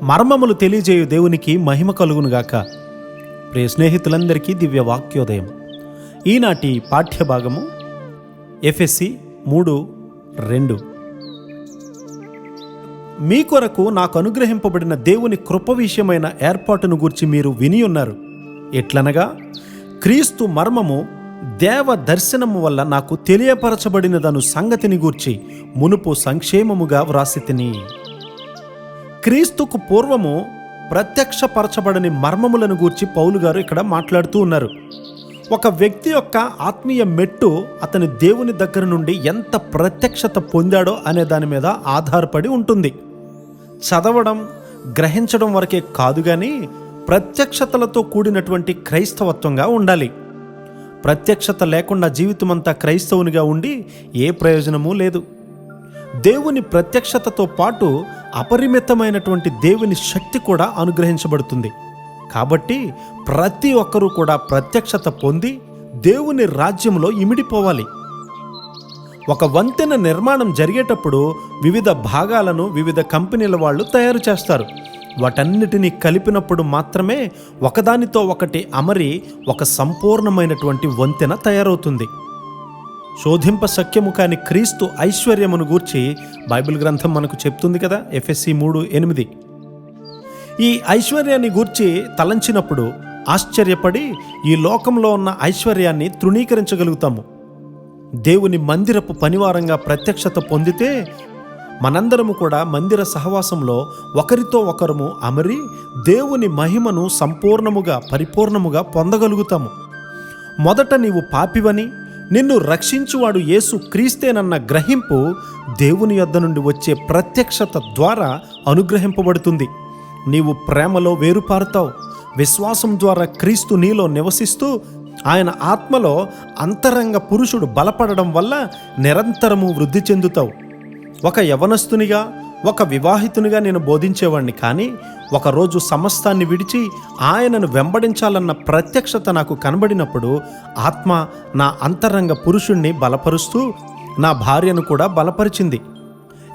మర్మములు తెలియజేయు దేవునికి మహిమ కలుగునుగాక. ప్రియ స్నేహితులందరికీ దివ్య వాక్యోదయం. ఈనాటి పాఠ్యభాగము ఎఫెసీ 3:2. మీ కొరకు నాకు అనుగ్రహింపబడిన దేవుని కృప విషయమైన ఏర్పాటును గూర్చి మీరు విని ఉన్నారు. ఎట్లనగా, క్రీస్తు మర్మము దేవ దర్శనము వల్ల నాకు తెలియపరచబడినదను సంగతిని గూర్చి మునుపు సంక్షేమముగా వ్రాసితిని. క్రీస్తుకు పూర్వము ప్రత్యక్షపరచబడని మర్మములను గూర్చి పౌలు గారు ఇక్కడ మాట్లాడుతూ ఉన్నారు. ఒక వ్యక్తి యొక్క ఆత్మీయ మెట్టు అతని దేవుని దగ్గర నుండి ఎంత ప్రత్యక్షత పొందాడో అనే దాని మీద ఆధారపడి ఉంటుంది. చదవడం, గ్రహించడం వరకే కాదు కానీ ప్రత్యక్షతలతో కూడినటువంటి క్రైస్తవత్వంగా ఉండాలి. ప్రత్యక్షత లేకుండా జీవితమంతా క్రైస్తవునిగా ఉండి ఏ ప్రయోజనమూ లేదు. దేవుని ప్రత్యక్షతతో పాటు అపరిమితమైనటువంటి దేవుని శక్తి కూడా అనుగ్రహించబడుతుంది. కాబట్టి ప్రతి ఒక్కరూ కూడా ప్రత్యక్షత పొంది దేవుని రాజ్యంలో ఇమిడిపోవాలి. ఒక వంతెన నిర్మాణం జరిగేటప్పుడు వివిధ భాగాలను వివిధ కంపెనీల వాళ్ళు తయారు చేస్తారు. వాటన్నిటినీ కలిపినప్పుడు మాత్రమే ఒకదానితో ఒకటి అమరి ఒక సంపూర్ణమైనటువంటి వంతెన తయారవుతుంది. శోధింప శక్యము కాని క్రీస్తు ఐశ్వర్యమును గూర్చి బైబిల్ గ్రంథం మనకు చెప్తుంది కదా, ఎఫెసీ 3:8. ఈ ఐశ్వర్యాన్ని గూర్చి తలంచినప్పుడు ఆశ్చర్యపడి ఈ లోకంలో ఉన్న ఐశ్వర్యాన్ని తృణీకరించగలుగుతాము. దేవుని మందిరపు పనివారంగా ప్రత్యక్షత పొందితే మనందరము కూడా మందిర సహవాసంలో ఒకరితో ఒకరము అమరి దేవుని మహిమను సంపూర్ణముగా పరిపూర్ణముగా పొందగలుగుతాము. మొదట నీవు పాపివని, నిన్ను రక్షించువాడు యేసు క్రీస్తేనన్న గ్రహింపు దేవుని యొద్ద నుండి వచ్చే ప్రత్యక్షత ద్వారా అనుగ్రహింపబడుతుంది. నీవు ప్రేమలో వేరుపారుతావు. విశ్వాసం ద్వారా క్రీస్తు నీలో నివసిస్తూ ఆయన ఆత్మలో అంతరంగ పురుషుడు బలపడడం వల్ల నిరంతరము వృద్ధి చెందుతావు. ఒక యవనస్తునిగా, ఒక వివాహితునిగా నేను బోధించేవాడిని, కానీ ఒకరోజు సమస్తాన్ని విడిచి ఆయనను వెంబడించాలన్న ప్రత్యక్షత నాకు కనబడినప్పుడు ఆత్మ నా అంతరంగ పురుషుణ్ణి బలపరుస్తూ నా భార్యను కూడా బలపరిచింది.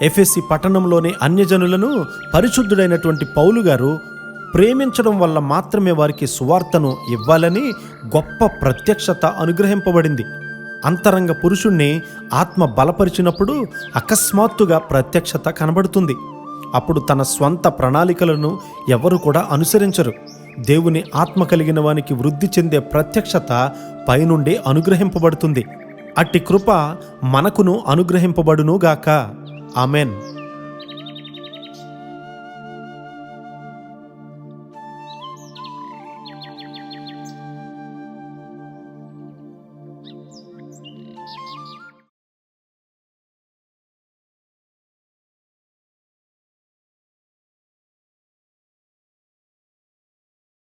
ఎఫెసీ పట్టణంలోని అన్యజనులను పరిశుద్ధుడైనటువంటి పౌలు గారు ప్రేమించడం వల్ల మాత్రమే వారికి సువార్తను ఇవ్వాలని గొప్ప ప్రత్యక్షత అనుగ్రహింపబడింది. అంతరంగ పురుషుణ్ణి ఆత్మ బలపరిచినప్పుడు అకస్మాత్తుగా ప్రత్యక్షత కనబడుతుంది. అప్పుడు తన స్వంత ప్రణాళికలను ఎవరు కూడా అనుసరించరు. దేవుని ఆత్మ కలిగిన వానికి వృద్ధి చెందే ప్రత్యక్షత పైనుండి అనుగ్రహింపబడుతుంది. అట్టి కృప మనకును అనుగ్రహింపబడునుగాక. ఆమెన్.